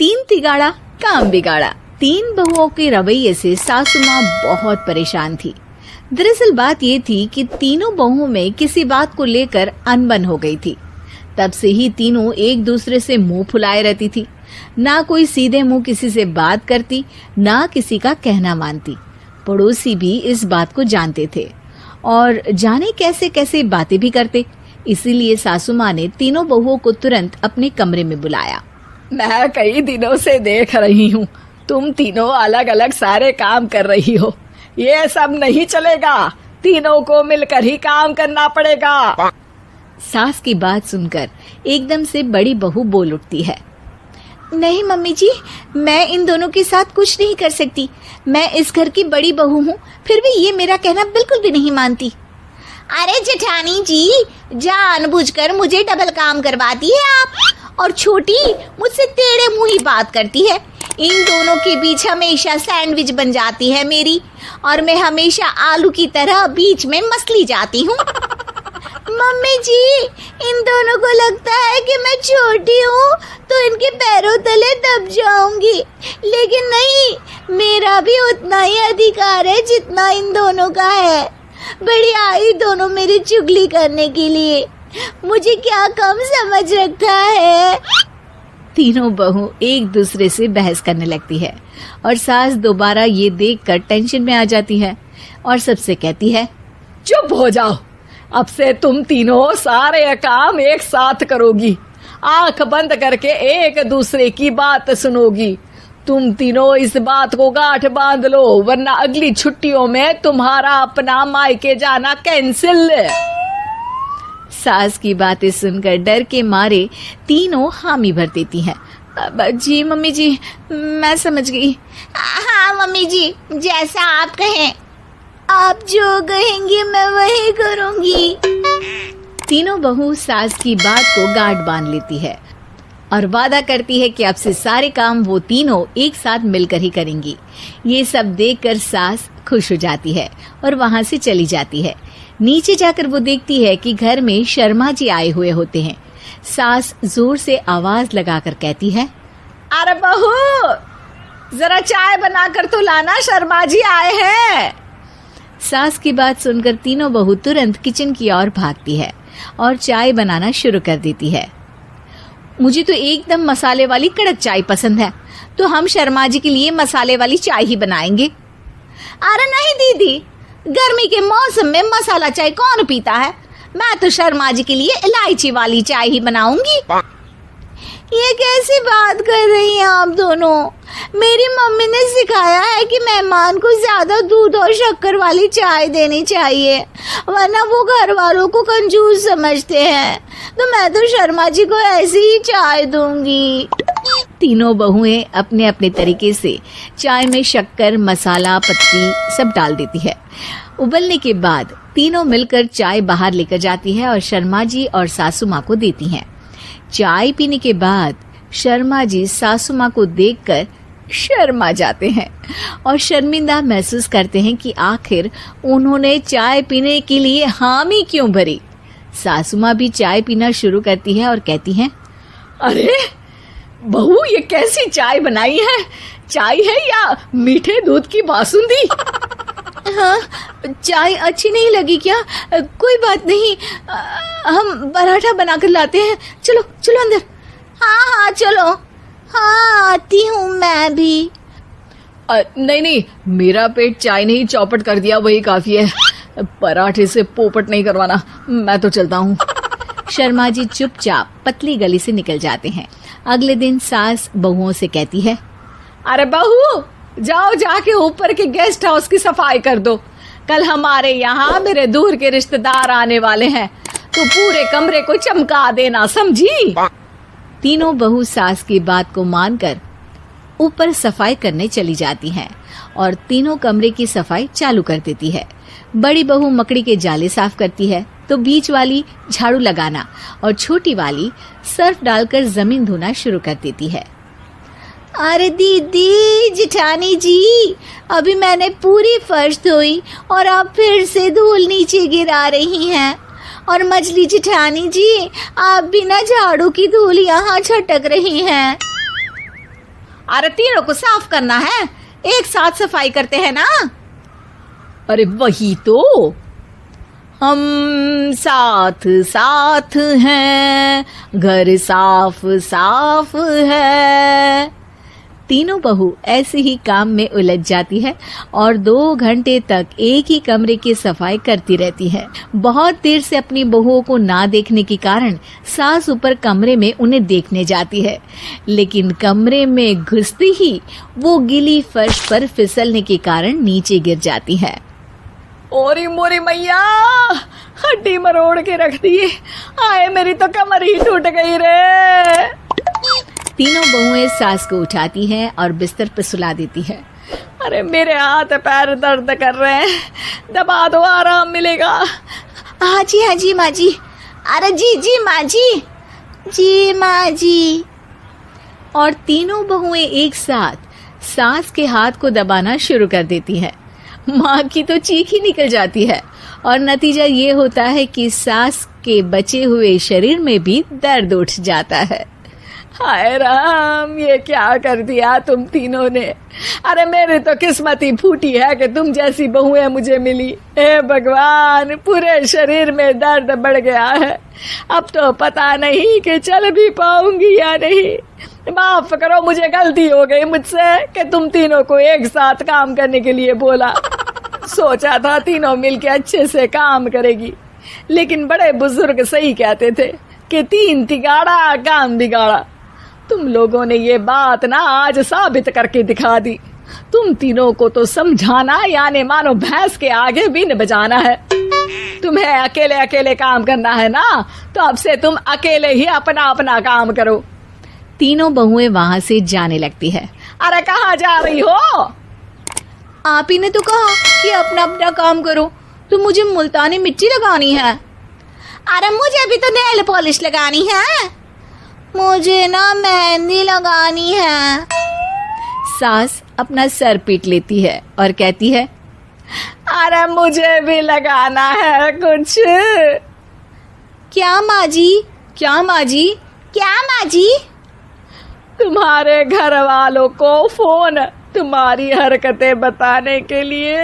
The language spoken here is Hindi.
तीन तिगाड़ा काम बिगाड़ा। तीन बहुओं के रवैये से सासू माँ बहुत परेशान थी। दरअसल बात ये थी कि तीनों बहुओं में किसी बात को लेकर अनबन हो गई थी। तब से ही तीनों एक दूसरे से मुंह फुलाए रहती थी। ना कोई सीधे मुंह किसी से बात करती, ना किसी का कहना मानती। पड़ोसी भी इस बात को जानते थे और जाने कैसे कैसे बातें भी करते। इसीलिए सासू माँ ने तीनों बहुओं को तुरंत अपने कमरे में बुलाया। मैं कई दिनों से देख रही हूँ, तुम तीनों अलग अलग सारे काम कर रही हो। ये सब नहीं चलेगा, तीनों को मिलकर ही काम करना पड़ेगा। सास की बात सुनकर एकदम से बड़ी बहू बोल उठती है। नहीं मम्मी जी, मैं इन दोनों के साथ कुछ नहीं कर सकती। मैं इस घर की बड़ी बहू हूँ, फिर भी ये मेरा कहना बिल्कुल भी नहीं मानती। अरे जेठानी जी, जानबूझकर मुझे डबल काम करवाती है आप, और छोटी मुझसे टेढ़े मुंह ही बात करती है। इन दोनों के बीच हमेशा सैंडविच बन जाती है मेरी, और मैं हमेशा आलू की तरह बीच में मसली जाती हूँ। मम्मी जी, इन दोनों को लगता है कि मैं छोटी हूँ तो इनके पैरों तले दब जाऊंगी, लेकिन नहीं, मेरा भी उतना ही अधिकार है जितना इन दोनों का है। बड़ी आई दोनों मेरी चुगली करने के लिए, मुझे क्या कम समझ रखा है। तीनों बहू एक दूसरे से बहस करने लगती है और सास दोबारा ये देखकर टेंशन में आ जाती है और सबसे कहती है, चुप हो जाओ, अब से तुम तीनों सारे काम एक साथ करोगी। आंख बंद करके एक दूसरे की बात सुनोगी। तुम तीनों इस बात को गांठ बांध लो, वरना अगली छुट्टियों में तुम्हारा अपना मायके जाना कैंसिल। सास की बातें सुनकर डर के मारे तीनों हामी भर देती हैं। जी मम्मी जी, मैं समझ गई। हाँ मम्मी जी, जैसा आप कहें। आप जो कहेंगी मैं वही करूंगी। तीनों बहू सास की बात को गांठ बांध लेती है और वादा करती है कि अब से सारे काम वो तीनों एक साथ मिलकर ही करेंगी। ये सब देखकर सास खुश हो जाती है और वहां से चली जाती है। नीचे जाकर वो देखती है कि घर में शर्मा जी आए हुए होते हैं। सास जोर से आवाज लगाकर कहती है, अरे बहू, जरा चाय बनाकर तो लाना, शर्मा जी आए हैं। सास की बात सुनकर तीनों बहू तुरंत किचन की ओर भागती है और चाय बनाना शुरू कर देती है। मुझे तो एकदम मसाले वाली कड़क चाय पसंद है, तो हम शर्मा जी के लिए मसाले वाली चाय ही बनाएंगे। अरे नहीं दीदी, गर्मी के मौसम में मसाला चाय कौन पीता है? मैं तो शर्मा जी के लिए इलायची वाली चाय ही बनाऊंगी। ये कैसी बात कर रही हैं आप दोनों? मेरी मम्मी ने सिखाया है कि मेहमान को ज्यादा दूध और शक्कर वाली चाय देनी चाहिए, वरना वो घर वालों को कंजूस समझते हैं। तो मैं तो शर्मा जी को ऐसी ही चाय दूंगी। तीनों बहुएं अपने अपने तरीके से चाय में शक्कर, मसाला, पत्ती सब डाल देती है। उबलने के बाद तीनों मिलकर चाय बाहर लेकर जाती है और शर्मा जी और सासू माँ को देती हैं। चाय पीने के बाद शर्मा जी सासू माँ को देखकर शर्मा जाते हैं और शर्मिंदा महसूस करते हैं कि आखिर उन्होंने चाय पीने के लिए हामी क्यों भरी। सासू माँ भी चाय पीना शुरू करती है और कहती हैं, अरे बहू, ये कैसी चाय बनाई है? चाय है या मीठे दूध की बासुंदी? हाँ, चाय अच्छी नहीं लगी क्या? कोई बात नहीं, हम पराठा बनाकर लाते हैं। चलो चलो अंदर। हाँ चलो। हाँ, आती हूँ मैं भी। नहीं, मेरा पेट चाय ने ही चौपट कर दिया, वही काफी है। पराठे से पोपट नहीं करवाना, मैं तो चलता हूँ। शर्मा जी चुपचाप पतली गली से निकल जाते हैं। अगले दिन सास बहुओं से कहती है, अरे बहू, जाओ जाके ऊपर के गेस्ट हाउस की सफाई कर दो। कल हमारे यहाँ मेरे दूर के रिश्तेदार आने वाले हैं, तो पूरे कमरे को चमका देना, समझी? तीनों बहू सास की बात को मानकर ऊपर सफाई करने चली जाती हैं और तीनों कमरे की सफाई चालू कर देती है। बड़ी बहू मकड़ी के जाले साफ करती है, तो बीच वाली झाड़ू लगाना और छोटी वाली सर्फ डालकर जमीन धोना शुरू कर देती है। अरे दीदी, जेठानी जी, अभी मैंने पूरी फर्श धोई और आप फिर से धूल नीचे गिरा रही हैं। और मछली जेठानी जी, आप बिना झाड़ू की धूल यहाँ छटक रही हैं। अरे तीनों को साफ करना है, एक साथ सफाई करते हैं ना। अरे वही तो, हम साथ साथ हैं, घर साफ साफ है। तीनों बहू ऐसे ही काम में उलझ जाती है और 2 घंटे तक एक ही कमरे की सफाई करती रहती है। बहुत देर से अपनी बहुओं को ना देखने के कारण सास ऊपर कमरे में उन्हें देखने जाती है, लेकिन कमरे में घुसते ही वो गीली फर्श पर फिसलने के कारण नीचे गिर जाती है। ओरी मोरी मैया, हड्डी मरोड़ के रख दी। आए मेरी तो कमर ही टूट गई रे। तीनों बहुएं सास को उठाती हैं और बिस्तर पर सुला देती है। अरे मेरे हाथ पैर दर्द कर रहे हैं, दबा दो, आराम मिलेगा। हाँ जी माँ जी। अरे जी माँ जी, जी माँ जी। और तीनों बहुएं एक साथ सास के हाथ को दबाना शुरू कर देती हैं। माँ की तो चीख ही निकल जाती है और नतीजा ये होता है कि सास के बचे हुए शरीर में भी दर्द उठ जाता है। हाय राम, ये क्या कर दिया तुम तीनों ने। अरे मेरी तो किस्मत ही फूटी है कि तुम जैसी बहुएं मुझे मिली। हे भगवान, पूरे शरीर में दर्द बढ़ गया है। अब तो पता नहीं कि चल भी पाऊंगी या नहीं। माफ करो, मुझे गलती हो गई मुझसे कि तुम तीनों को एक साथ काम करने के लिए बोला। सोचा था तीनों मिलके अच्छे से काम करेगी, लेकिन बड़े बुजुर्ग सही कहते थे कि 3 तिगाड़ा काम बिगाड़ा। तुम लोगों ने ये बात ना आज साबित करके दिखा दी। तुम तीनों को तो समझाना यानी मानो भैंस के आगे बीन बजाना है। तुम्हें अकेले अकेले काम करना है ना, तो अब से तुम अकेले ही अपना अपना काम करो। तीनों बहुएं वहां से जाने लगती है। अरे कहाँ जा रही हो? आप ही ने तो कहा कि अपना अपना काम करो, तो मुझे मुल्तानी मिट्टी लगानी है। अरे मुझे भी तो नेल पॉलिश लगानी है, मुझे ना मेहंदी लगानी है। सास अपना सर पीट लेती है और कहती है, अरे मुझे भी लगाना है कुछ। क्या माँ जी? क्या माँ जी? क्या माँ जी? तुम्हारे घर वालों को फोन तुम्हारी हरकतें बताने के लिए।